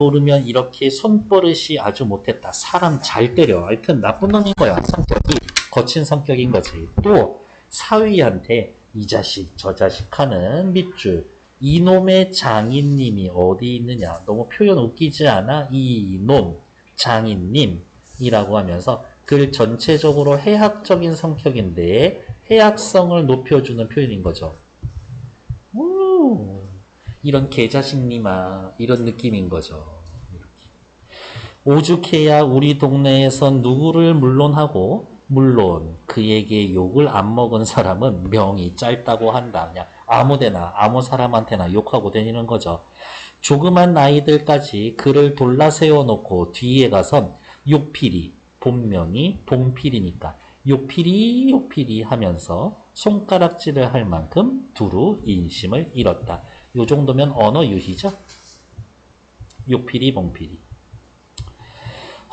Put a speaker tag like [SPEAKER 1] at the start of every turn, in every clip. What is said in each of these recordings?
[SPEAKER 1] 모르면 이렇게 손버릇이 아주 못했다. 사람 잘 때려. 하여튼 나쁜 놈인 거야. 성격이 거친 성격인 거지. 또 사위한테 이 자식 저 자식 하는 밑줄. 이놈의 장인님이 어디 있느냐. 너무 표현 웃기지 않아? 이놈 장인님이라고 하면서 글 전체적으로 해학적인 성격인데 해학성을 높여주는 표현인 거죠. 오, 이런 개자식님아 이런 느낌인 거죠. 오죽해야 우리 동네에선 누구를 물론하고 물론 그에게 욕을 안 먹은 사람은 명이 짧다고 한다. 그냥 아무데나 아무 사람한테나 욕하고 다니는 거죠. 조그만 아이들까지 그를 돌라 세워놓고 뒤에 가선 욕필이 본명이 봉필이니까 욕필이 욕필이 하면서 손가락질을 할 만큼 두루 인심을 잃었다. 요 정도면 언어 유희죠. 욕필이 봉필이.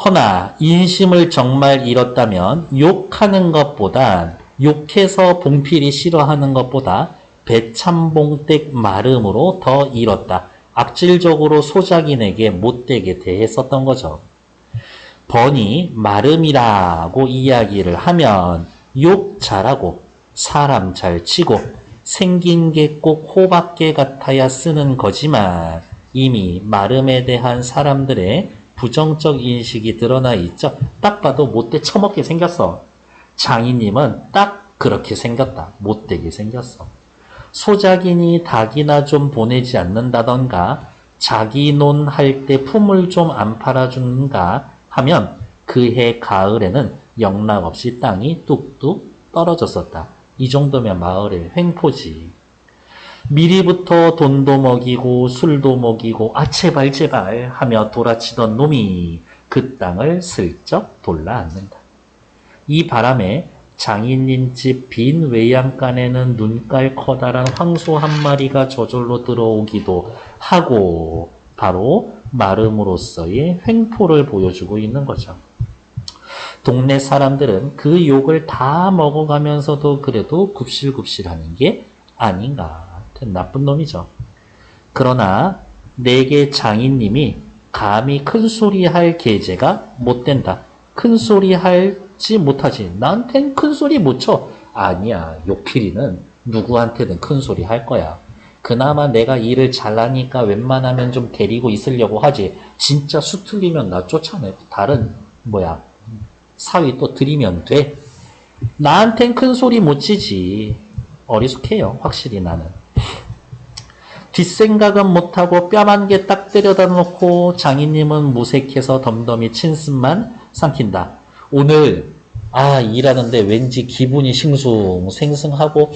[SPEAKER 1] 허나 인심을 정말 잃었다면 욕하는 것보다 욕해서 봉필이 싫어하는 것보다 배참봉댁 마름으로 더 잃었다. 악질적으로 소작인에게 못되게 대했었던 거죠. 번이 마름이라고 이야기를 하면 욕 잘하고 사람 잘 치고 생긴 게 꼭 호박개 같아야 쓰는 거지만 이미 마름에 대한 사람들의 부정적 인식이 드러나 있죠. 딱 봐도 못돼 처먹게 생겼어. 장인님은 딱 그렇게 생겼다. 못되게 생겼어. 소작인이 닭이나 좀 보내지 않는다던가 자기 논 할 때 품을 좀 안 팔아주는가 하면 그해 가을에는 영락없이 땅이 뚝뚝 떨어졌었다. 이 정도면 마을의 횡포지. 미리부터 돈도 먹이고 술도 먹이고 아 제발 제발 하며 돌아치던 놈이 그 땅을 슬쩍 돌아앉는다. 이 바람에 장인님 집 빈 외양간에는 눈깔 커다란 황소 한 마리가 저절로 들어오기도 하고 바로 마름으로서의 횡포를 보여주고 있는 거죠. 동네 사람들은 그 욕을 다 먹어가면서도 그래도 굽실굽실하는 게 아닌가. 나쁜 놈이죠. 그러나 내게 장인님이 감히 큰소리 할 계제가 못 된다. 큰소리 할지 못하지. 나한텐 큰소리 못 쳐. 아니야. 욕필이는 누구한테든 큰소리 할 거야. 그나마 내가 일을 잘하니까 웬만하면 좀 데리고 있으려고 하지. 진짜 수틀리면 나 쫓아내. 다른 사위 또 들이면 돼. 나한텐 큰소리 못 치지. 어리숙해요. 확실히 나는. 뒷생각은 못하고 뺨한 개 딱 때려다 놓고 장인님은 무색해서 덤덤히 친슴만 삼킨다. 오늘 일하는데 왠지 기분이 싱숭생숭하고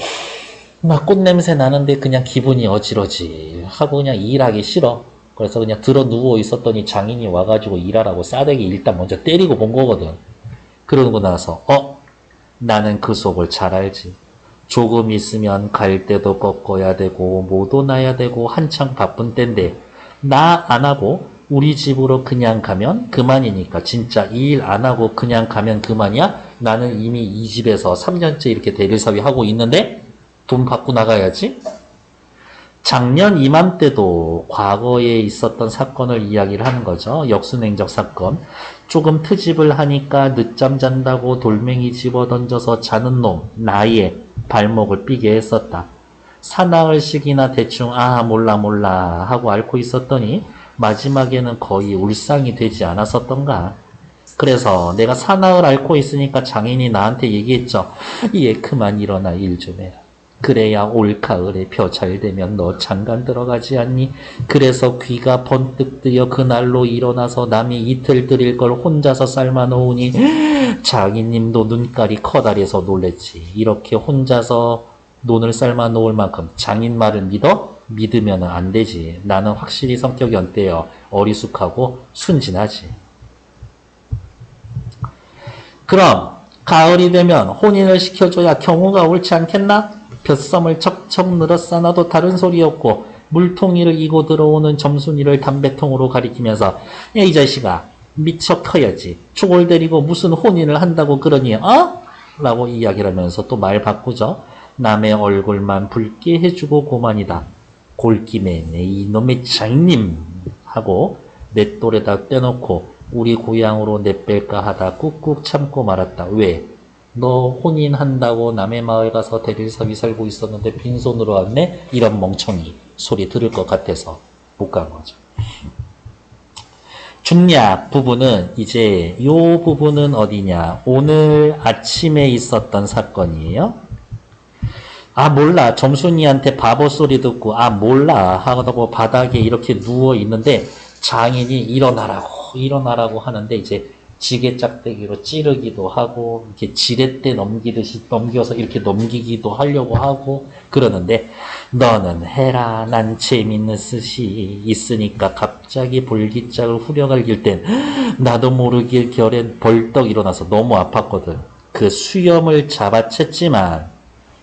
[SPEAKER 1] 막 꽃냄새 나는데 그냥 기분이 어지러지하고 그냥 일하기 싫어. 그래서 그냥 들어 누워 있었더니 장인이 와가지고 일하라고 싸대기 일단 먼저 때리고 본 거거든. 그러고 나서 나는 그 속을 잘 알지. 조금 있으면 갈 때도 꺾어야 되고 못 오나야 되고 한창 바쁜 때인데 나 안 하고 우리 집으로 그냥 가면 그만이니까 진짜 이 일 안 하고 그냥 가면 그만이야? 나는 이미 이 집에서 3년째 이렇게 대리사위 하고 있는데 돈 받고 나가야지? 작년 이맘때도 과거에 있었던 사건을 이야기를 하는 거죠. 역순행적 사건. 조금 트집을 하니까 늦잠 잔다고 돌멩이 집어던져서 자는 놈 나의 발목을 삐게 했었다. 사나흘씩이나 대충 몰라 하고 앓고 있었더니 마지막에는 거의 울상이 되지 않았었던가. 그래서 내가 사나흘 앓고 있으니까 장인이 나한테 얘기했죠. 얘 그만 일어나 일 좀 해라. 그래야 올 가을에 벼 잘 되면 너 장간 들어가지 않니? 그래서 귀가 번뜩 뜨여 그날로 일어나서 남이 이틀 들일 걸 혼자서 삶아 놓으니 장인님도 눈깔이 커다래서 놀랬지. 이렇게 혼자서 논을 삶아 놓을 만큼 장인 말을 믿어? 믿으면 안 되지. 나는 확실히 성격이 어때요? 어리숙하고 순진하지. 그럼 가을이 되면 혼인을 시켜줘야 경우가 옳지 않겠나? 볕섬을 척척 늘어싸놔도 다른 소리 없고 물통이를 이고 들어오는 점순이를 담배통으로 가리키면서 야 이 자식아 미쳐 커야지. 초골 데리고 무슨 혼인을 한다고 그러니 라고 이야기를 하면서 또 말 바꾸죠. 남의 얼굴만 붉게 해주고 고만이다. 골김에 내 이놈의 장님 하고 내 또래다 떼놓고 우리 고향으로 내뺄까 하다 꾹꾹 참고 말았다. 왜? 너 혼인한다고 남의 마을 가서 대릴사비 살고 있었는데 빈손으로 왔네? 이런 멍청이 소리 들을 것 같아서 못 간 거죠. 중략 부분은 이제 요 부분은 어디냐? 오늘 아침에 있었던 사건이에요. 아 몰라. 점순이한테 바보 소리 듣고 아 몰라 하고 바닥에 이렇게 누워 있는데 장인이 일어나라고 하는데 이제 지게 짝대기로 찌르기도 하고 이렇게 지렛대 넘기듯이 넘겨서 이렇게 넘기기도 하려고 하고 그러는데 너는 해라. 난 재밌는 뜻이 있으니까 갑자기 볼기짝을 후려갈길 땐 나도 모르길 결엔 벌떡 일어나서 너무 아팠거든. 그 수염을 잡아챘지만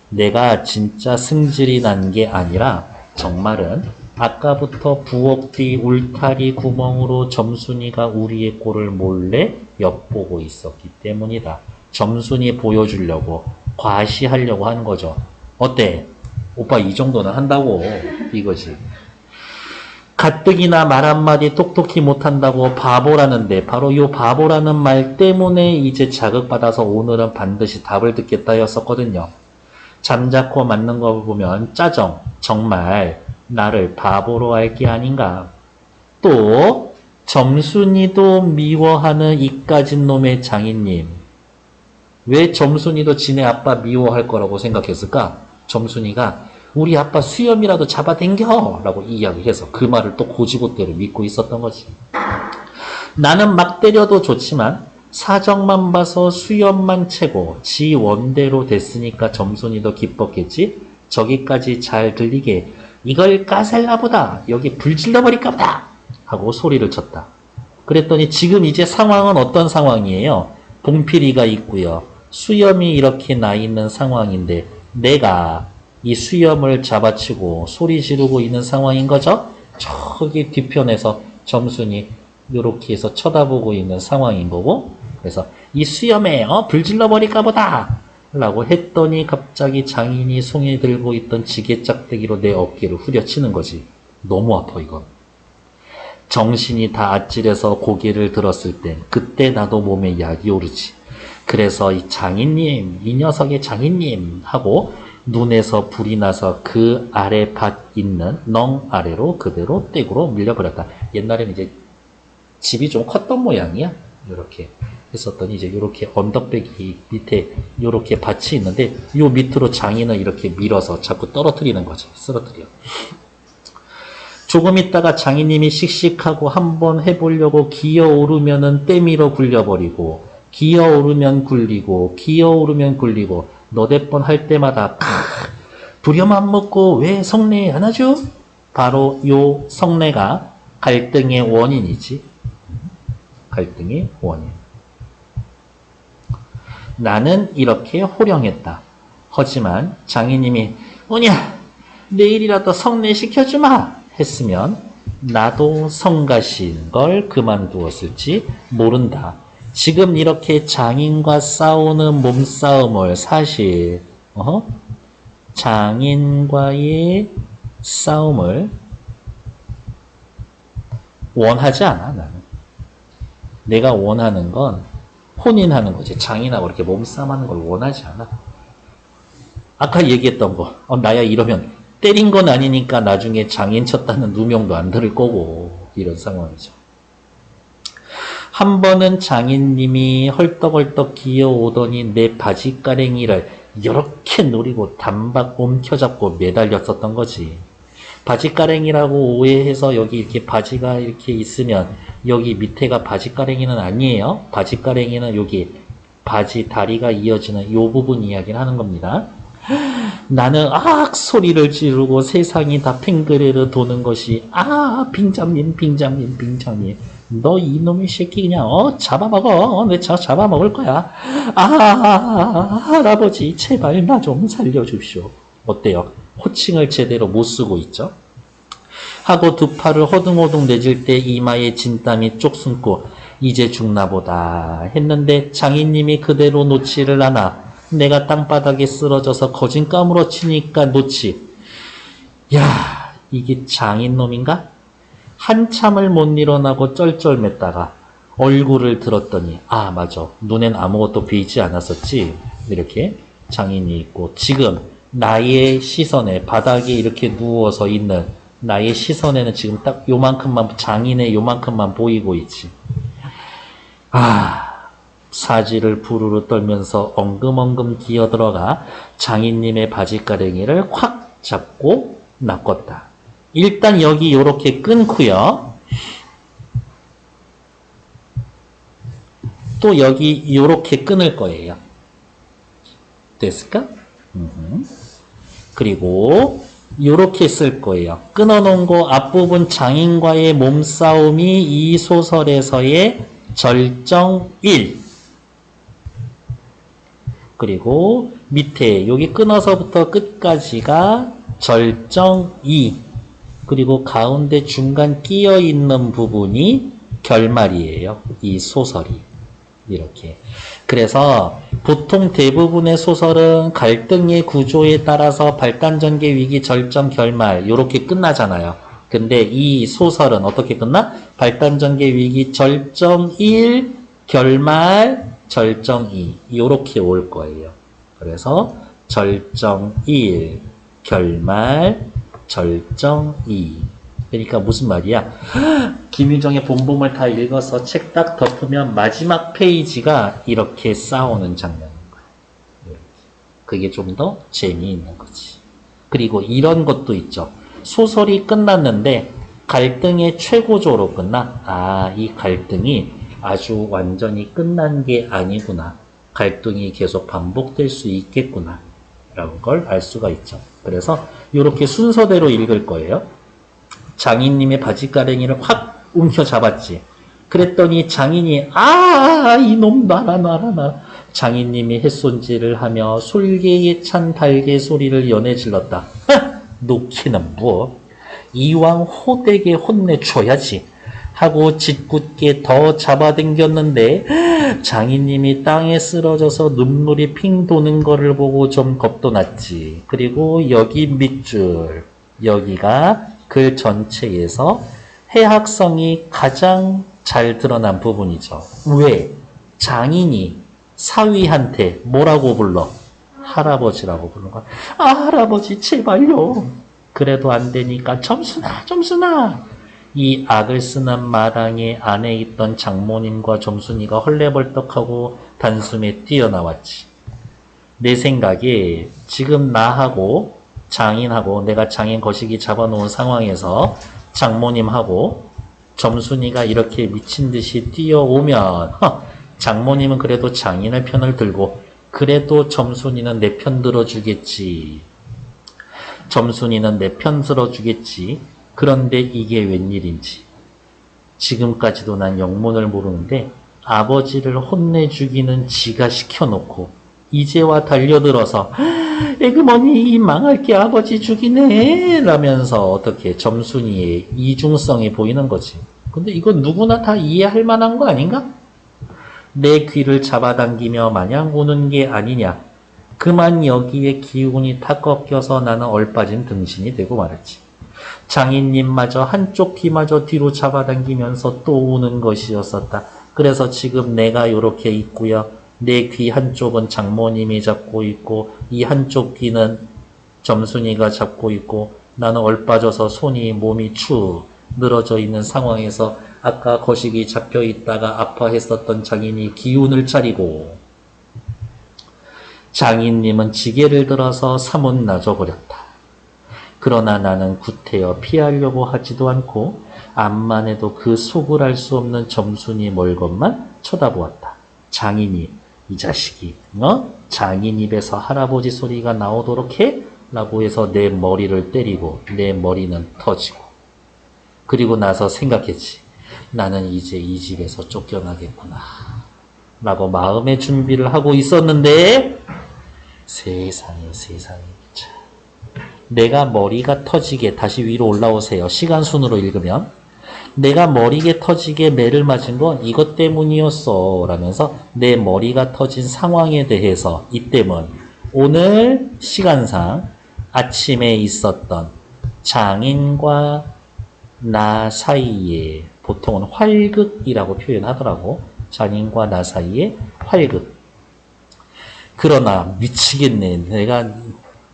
[SPEAKER 1] 내가 진짜 승질이 난 게 아니라 정말은 아까부터 부엌 뒤 울타리 구멍으로 점순이가 우리의 꼴을 몰래 엿보고 있었기 때문이다. 점순이 보여주려고 과시하려고 하는 거죠. 어때? 오빠 이 정도는 한다고 이거지. 가뜩이나 말 한마디 똑똑히 못한다고 바보라는데 바로 이 바보라는 말 때문에 이제 자극받아서 오늘은 반드시 답을 듣겠다였었거든요. 잠자코 맞는 거 보면 짜정 정말 나를 바보로 할 게 아닌가. 또 점순이도 미워하는 이까진 놈의 장인님. 왜 점순이도 지네 아빠 미워할 거라고 생각했을까? 점순이가 우리 아빠 수염이라도 잡아당겨 라고 이야기해서 그 말을 또 고지고대로 믿고 있었던 거지. 나는 막 때려도 좋지만 사정만 봐서 수염만 채고 지 원대로 됐으니까 점순이도 기뻤겠지. 저기까지 잘 들리게 이걸 까살라보다 여기 불 질러버릴까 보다 하고 소리를 쳤다. 그랬더니 지금 이제 상황은 어떤 상황이에요? 봉필이가 있고요. 수염이 이렇게 나 있는 상황인데 내가 이 수염을 잡아치고 소리 지르고 있는 상황인 거죠? 저기 뒤편에서 점순이 이렇게 해서 쳐다보고 있는 상황인 거고 그래서 이 수염에 불 질러버릴까 보다 라고 했더니 갑자기 장인이 손에 들고 있던 지게짝대기로 내 어깨를 후려치는 거지. 너무 아파 이건. 정신이 다 아찔해서 고개를 들었을 때 그때 나도 몸에 약이 오르지. 그래서 이 장인님, 이 녀석의 장인님 하고 눈에서 불이 나서 그 아래 밭 있는 넝 아래로 그대로 떼구로 밀려버렸다. 옛날에는 이제 집이 좀 컸던 모양이야. 이렇게 했었더니 이제 이렇게 언덕배기 밑에 이렇게 밭이 있는데 요 밑으로 장인을 이렇게 밀어서 자꾸 떨어뜨리는 거죠. 쓰러뜨려. 조금 있다가 장인님이 씩씩하고 한번 해보려고 기어오르면은 때밀어 굴려버리고 기어오르면 굴리고 기어오르면 굴리고 너댓 번 할 때마다 부려만 먹고 왜 성내 안 하죠? 바로 요 성내가 갈등의 원인이지. 갈등의 원인. 나는 이렇게 호령했다. 하지만 장인님이 뭐냐 내일이라도 성내 시켜주마 했으면 나도 성가신 걸 그만두었을지 모른다. 지금 이렇게 장인과 싸우는 몸싸움을 사실 장인과의 싸움을 원하지 않아. 나는 내가 원하는 건 혼인하는 거지. 장인하고 이렇게 몸싸움하는 걸 원하지 않아. 아까 얘기했던 거 나야 이러면 때린 건 아니니까 나중에 장인 쳤다는 누명도 안 들을 거고 이런 상황이죠. 한 번은 장인님이 헐떡헐떡 기어오더니 내 바지가랭이를 이렇게 노리고 단박 옴켜잡고 매달렸었던 거지. 바지가랭이라고 오해해서 여기 이렇게 바지가 이렇게 있으면 여기 밑에가 바지가랭이는 아니에요. 바지가랭이는 여기 바지 다리가 이어지는 요 부분 이야기를 하는 겁니다. 나는 악 소리를 지르고 세상이 다 팽그레르 도는 것이 빙장님 너 이놈의 새끼 그냥 잡아먹어. 내 잡아먹을 거야. 할아버지 제발 나 좀 살려주시오. 어때요? 호칭을 제대로 못 쓰고 있죠? 하고 두 팔을 허둥허둥 내질 때 이마에 진땀이 쪽 숨고 이제 죽나보다 했는데 장인님이 그대로 놓지를 않아. 내가 땅바닥에 쓰러져서 거진 까무러치니까 놓지. 야, 이게 장인놈인가? 한참을 못 일어나고 쩔쩔맸다가 얼굴을 들었더니 아 맞아 눈엔 아무것도 보이지 않았었지. 이렇게 장인이 있고 지금 나의 시선에 바닥에 이렇게 누워서 있는 나의 시선에는 지금 딱 요만큼만 장인의 요만큼만 보이고 있지. 아 사지를 부르르 떨면서 엉금엉금 기어들어가 장인님의 바지가랭이를 확 잡고 낚았다. 일단 여기 요렇게 끊고요. 또 여기 요렇게 끊을 거예요. 됐을까? 그리고 요렇게 쓸 거예요. 끊어놓은 거 앞부분 장인과의 몸싸움이 이 소설에서의 절정 1. 그리고 밑에 여기 끊어서부터 끝까지가 절정 2. 그리고 가운데 중간 끼어 있는 부분이 결말이에요. 이 소설이. 이렇게. 그래서 보통 대부분의 소설은 갈등의 구조에 따라서 발단전개 위기 절정 결말 이렇게 끝나잖아요. 근데 이 소설은 어떻게 끝나? 발단전개 위기 절정 1 결말 절정 2 이렇게 올 거예요. 그래서 절정 1 결말 절정 2 그러니까 무슨 말이야? 김유정의 본범을 다 읽어서 책 딱 덮으면 마지막 페이지가 이렇게 싸우는 장면인 거야. 그게 좀 더 재미있는 거지. 그리고 이런 것도 있죠. 소설이 끝났는데 갈등의 최고조로 끝나? 아, 이 갈등이 아주 완전히 끝난 게 아니구나. 갈등이 계속 반복될 수 있겠구나. 라는 걸 알 수가 있죠. 그래서 이렇게 순서대로 읽을 거예요. 장인님의 바지가랭이를 확 움켜잡았지. 그랬더니 장인이 이놈 놔라. 장인님이 햇손질을 하며 솔개에 찬 달개 소리를 연해 질렀다. 놓기는 뭐 이왕 호되게 혼내줘야지 하고 짓궂게 더 잡아당겼는데 장인님이 땅에 쓰러져서 눈물이 핑 도는 거를 보고 좀 겁도 났지. 그리고 여기 밑줄 여기가 글 전체에서 해학성이 가장 잘 드러난 부분이죠. 왜? 장인이 사위한테 뭐라고 불러? 할아버지라고 부르는 거야. 할아버지 제발요. 그래도 안 되니까 점순아. 이 악을 쓰는 마당에 안에 있던 장모님과 점순이가 헐레벌떡하고 단숨에 뛰어나왔지. 내 생각에 지금 나하고 장인하고 내가 장인 거시기 잡아놓은 상황에서 장모님하고 점순이가 이렇게 미친 듯이 뛰어오면 장모님은 그래도 장인의 편을 들고 그래도 점순이는 내 편 들어주겠지. 점순이는 내 편 들어주겠지. 그런데 이게 웬일인지. 지금까지도 난 영문을 모르는데 아버지를 혼내주기는 지가 시켜놓고 이제와 달려들어서 에그머니 망할게 아버지 죽이네 라면서 어떻게 점순이의 이중성이 보이는 거지. 근데 이건 누구나 다 이해할 만한 거 아닌가? 내 귀를 잡아당기며 마냥 우는 게 아니냐. 그만 여기에 기운이 다 꺾여서 나는 얼빠진 등신이 되고 말았지. 장인님마저 한쪽 귀마저 뒤로 잡아당기면서 또 우는 것이었었다. 그래서 지금 내가 이렇게 있고요. 내 귀 한쪽은 장모님이 잡고 있고 이 한쪽 귀는 점순이가 잡고 있고 나는 얼빠져서 손이 몸이 축 늘어져 있는 상황에서 아까 거시기 잡혀 있다가 아파했었던 장인이 기운을 차리고 장인님은 지게를 들어서 사뭇 놔줘버렸다. 그러나 나는 구태여 피하려고 하지도 않고 암만 해도 그 속을 알 수 없는 점순이 멀건만 쳐다보았다. 장인이 이 자식이 장인 입에서 할아버지 소리가 나오도록 해? 라고 해서 내 머리를 때리고 내 머리는 터지고 그리고 나서 생각했지. 나는 이제 이 집에서 쫓겨나겠구나 라고 마음의 준비를 하고 있었는데 세상에 참. 내가 머리가 터지게 다시 위로 올라오세요. 시간 순으로 읽으면 내가 머리가 터지게 매를 맞은 건 이것 때문이었어 라면서 내 머리가 터진 상황에 대해서 이 때문 오늘 시간상 아침에 있었던 장인과 나 사이에 보통은 활극이라고 표현하더라고. 장인과 나 사이에 활극. 그러나 미치겠네.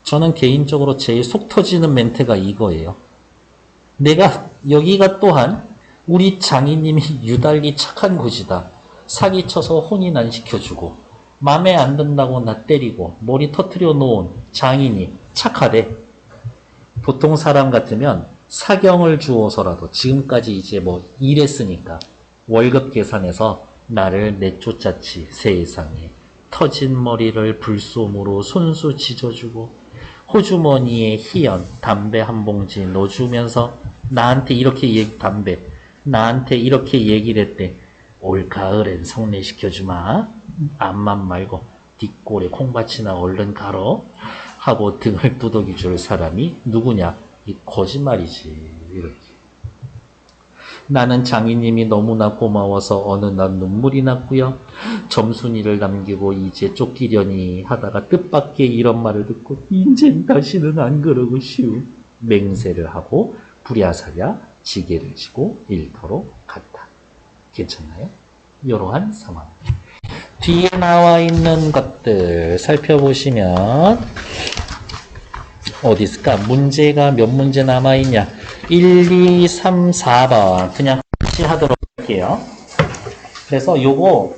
[SPEAKER 1] 저는 개인적으로 제일 속 터지는 멘트가 이거예요. 여기가 또한 우리 장인님이 유달리 착한 곳이다. 사기쳐서 혼인 안 시켜주고 맘에 안 든다고 나 때리고 머리 터트려 놓은 장인이 착하대. 보통 사람 같으면 사경을 주어서라도 지금까지 이제 뭐 일했으니까 월급 계산해서 나를 내쫓았지. 세상에. 터진 머리를 불솜으로 손수 짖어주고 호주머니에 희연 담배 한 봉지 넣어주면서 나한테 이렇게 얘기를 했대. 올 가을엔 성례시켜주마. 앞만 말고 뒷골에 콩밭이나 얼른 갈어 하고 등을 두덕이 줄 사람이 누구냐? 이 거짓말이지. 이렇게. 나는 장인님이 너무나 고마워서 어느 날 눈물이 났고요. 점순이를 남기고 이제 쫓기려니 하다가 뜻밖의 이런 말을 듣고 인젠 다시는 안 그러고시오. 맹세를 하고 부랴사랴 지게를 지고 일터로 갔다. 괜찮나요? 이러한 상황. 뒤에 나와 있는 것들 살펴보시면 어디 있을까? 문제가 몇 문제 남아있냐? 1, 2, 3, 4번 그냥 같이 하도록 할게요. 그래서 요거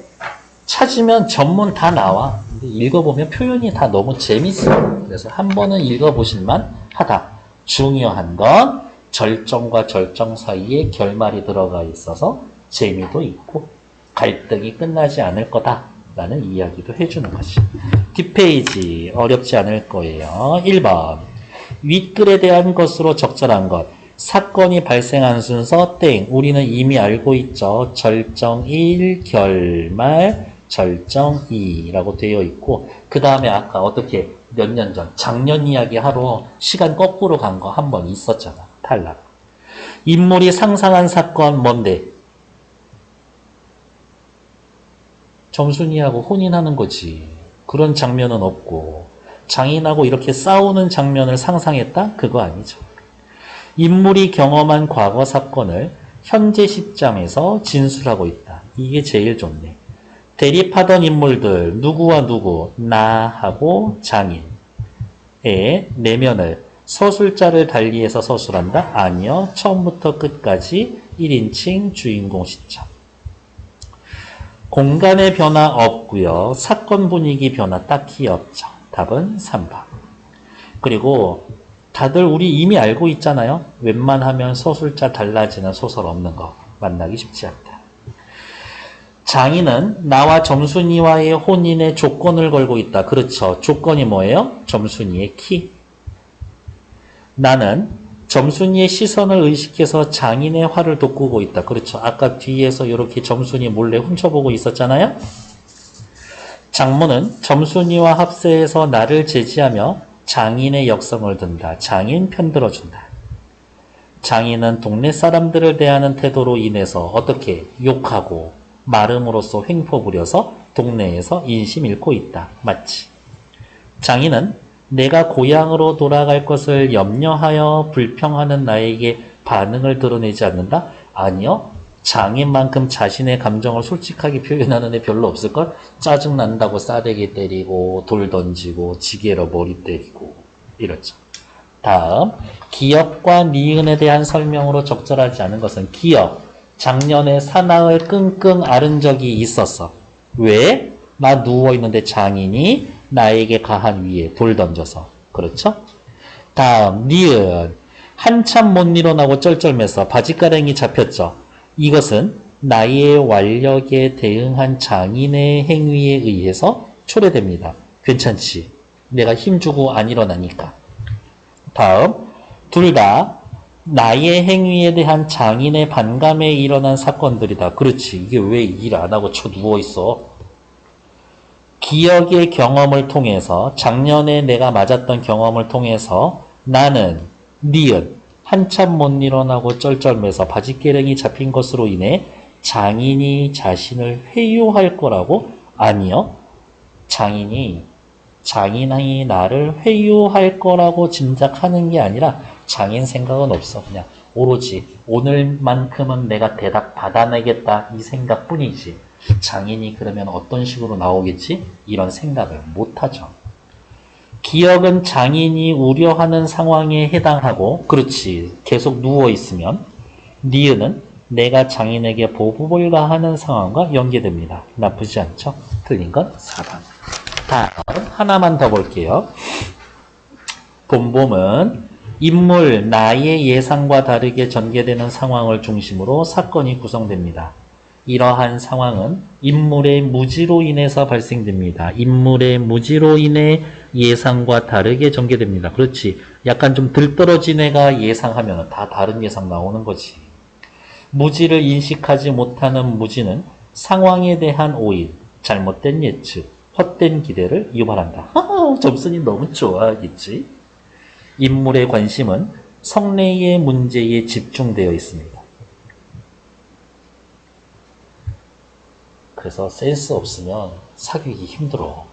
[SPEAKER 1] 찾으면 전문 다 나와. 근데 읽어보면 표현이 다 너무 재밌어. 그래서 한 번은 읽어보실만 하다. 중요한 건 절정과 절정 사이에 결말이 들어가 있어서 재미도 있고 갈등이 끝나지 않을 거다라는 이야기도 해주는 것이. 뒷페이지 어렵지 않을 거예요. 1번 윗글에 대한 것으로 적절한 것. 사건이 발생한 순서 땡. 우리는 이미 알고 있죠. 절정 1, 결말, 절정 2라고 되어 있고 그 다음에 아까 어떻게 몇 년 전 작년 이야기 하러 시간 거꾸로 간 거 한 번 있었잖아. 탈락. 인물이 상상한 사건 뭔데? 점순이하고 혼인하는 거지. 그런 장면은 없고 장인하고 이렇게 싸우는 장면을 상상했다? 그거 아니죠. 인물이 경험한 과거 사건을 현재 시점에서 진술하고 있다. 이게 제일 좋네. 대립하던 인물들 누구와 누구? 나하고 장인의 내면을 서술자를 달리해서 서술한다? 아니요. 처음부터 끝까지 1인칭 주인공 시점. 공간의 변화 없고요. 사건 분위기 변화 딱히 없죠. 답은 3번. 그리고 다들 우리 이미 알고 있잖아요. 웬만하면 서술자 달라지는 소설 없는 거 만나기 쉽지 않다. 장인은 나와 점순이와의 혼인의 조건을 걸고 있다. 그렇죠. 조건이 뭐예요? 점순이의 키. 나는 점순이의 시선을 의식해서 장인의 화를 돋구고 있다. 그렇죠. 아까 뒤에서 이렇게 점순이 몰래 훔쳐보고 있었잖아요. 장모는 점순이와 합세해서 나를 제지하며 장인의 역성을 든다. 장인 편들어준다. 장인은 동네 사람들을 대하는 태도로 인해서 어떻게 욕하고 말음으로써 횡포 부려서 동네에서 인심 잃고 있다. 맞지? 장인은 내가 고향으로 돌아갈 것을 염려하여 불평하는 나에게 반응을 드러내지 않는다? 아니요. 장인만큼 자신의 감정을 솔직하게 표현하는 애 별로 없을걸? 짜증난다고 싸대기 때리고 돌 던지고 지게로 머리 때리고 이렇죠. 다음 기역과 니은에 대한 설명으로 적절하지 않은 것은 기역. 작년에 사나을 끙끙 앓은 적이 있었어. 왜? 나 누워있는데 장인이 나에게 가한 위에 돌 던져서. 그렇죠? 다음 니은. 한참 못 일어나고 쩔쩔매서 바지가랑이 잡혔죠. 이것은 나의 완력에 대응한 장인의 행위에 의해서 초래됩니다. 괜찮지? 내가 힘주고 안 일어나니까. 다음 둘 다 나의 행위에 대한 장인의 반감에 일어난 사건들이다. 그렇지. 이게 왜 일 안 하고 쳐 누워있어? 기억의 경험을 통해서 작년에 내가 맞았던 경험을 통해서 나는 니은 한참 못 일어나고 쩔쩔매서 바지깨랭이 잡힌 것으로 인해 장인이 자신을 회유할 거라고? 아니요. 장인이 나를 회유할 거라고 짐작하는 게 아니라 장인 생각은 없어. 그냥 오로지 오늘만큼은 내가 대답 받아내겠다 이 생각뿐이지 장인이 그러면 어떤 식으로 나오겠지? 이런 생각을 못하죠. 기억은 장인이 우려하는 상황에 해당하고 그렇지 계속 누워있으면 니은은 내가 장인에게 보복을 가하는 상황과 연계됩니다. 나쁘지 않죠? 틀린 건 4번. 다음 하나만 더 볼게요. 본범은 인물, 나의 예상과 다르게 전개되는 상황을 중심으로 사건이 구성됩니다. 이러한 상황은 인물의 무지로 인해서 발생됩니다. 인물의 무지로 인해 예상과 다르게 전개됩니다. 그렇지. 약간 좀 들떨어진 애가 예상하면 다 다른 예상 나오는 거지. 무지를 인식하지 못하는 무지는 상황에 대한 오인, 잘못된 예측, 헛된 기대를 유발한다. 점순이 너무 좋아하겠지. 인물의 관심은 성례의 문제에 집중되어 있습니다. 그래서 센스 없으면 사귀기 힘들어.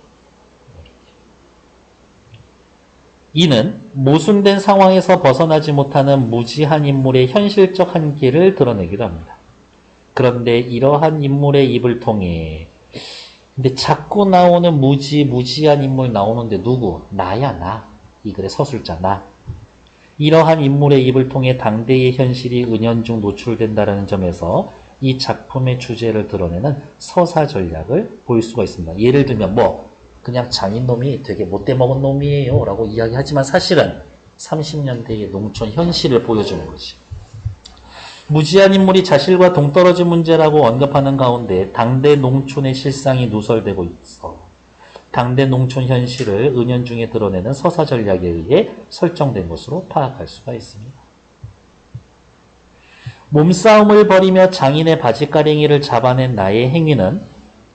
[SPEAKER 1] 이는 모순된 상황에서 벗어나지 못하는 무지한 인물의 현실적 한계를 드러내기도 합니다. 그런데 이러한 인물의 입을 통해 근데 자꾸 나오는 무지한 인물 나오는데 누구? 나야 나. 이 글의 서술자 나. 이러한 인물의 입을 통해 당대의 현실이 은연중 노출된다는 점에서 이 작품의 주제를 드러내는 서사 전략을 볼 수가 있습니다. 예를 들면 그냥 장인놈이 되게 못돼 먹은 놈이에요 라고 이야기하지만 사실은 30년대의 농촌 현실을 보여주는 거지. 무지한 인물이 자신과 동떨어진 문제라고 언급하는 가운데 당대 농촌의 실상이 누설되고 있어. 당대 농촌 현실을 은연중에 드러내는 서사 전략에 의해 설정된 것으로 파악할 수가 있습니다. 몸싸움을 벌이며 장인의 바지가랭이를 잡아낸 나의 행위는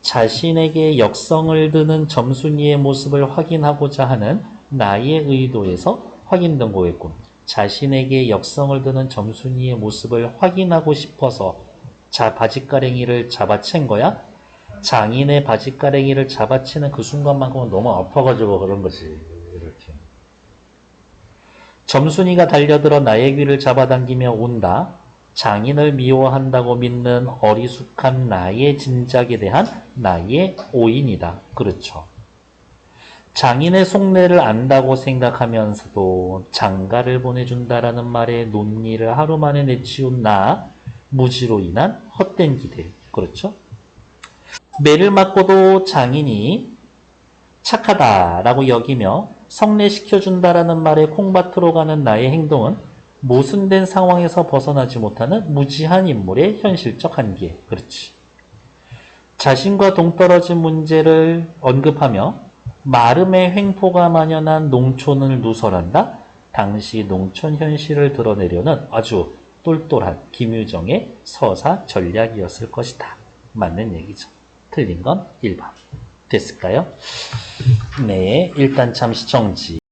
[SPEAKER 1] 자신에게 역성을 드는 점순이의 모습을 확인하고자 하는 나의 의도에서 확인된 거겠군. 자신에게 역성을 드는 점순이의 모습을 확인하고 싶어서 바지가랭이를 잡아챈 거야? 장인의 바지가랭이를 잡아치는 그 순간만큼은 너무 아파가지고 그런 거지. 이렇게. 점순이가 달려들어 나의 귀를 잡아당기며 온다. 장인을 미워한다고 믿는 어리숙한 나의 짐작에 대한 나의 오인이다. 그렇죠. 장인의 속내를 안다고 생각하면서도 장가를 보내준다라는 말에 논리를 하루 만에 내치운 나, 무지로 인한 헛된 기대. 그렇죠. 매를 맞고도 장인이 착하다라고 여기며 성례시켜준다라는 말에 콩밭으로 가는 나의 행동은 모순된 상황에서 벗어나지 못하는 무지한 인물의 현실적 한계. 그렇지. 자신과 동떨어진 문제를 언급하며 마름의 횡포가 만연한 농촌을 누설한다. 당시 농촌 현실을 드러내려는 아주 똘똘한 김유정의 서사 전략이었을 것이다. 맞는 얘기죠. 틀린 건 1번. 됐을까요? 네, 일단 잠시 정지.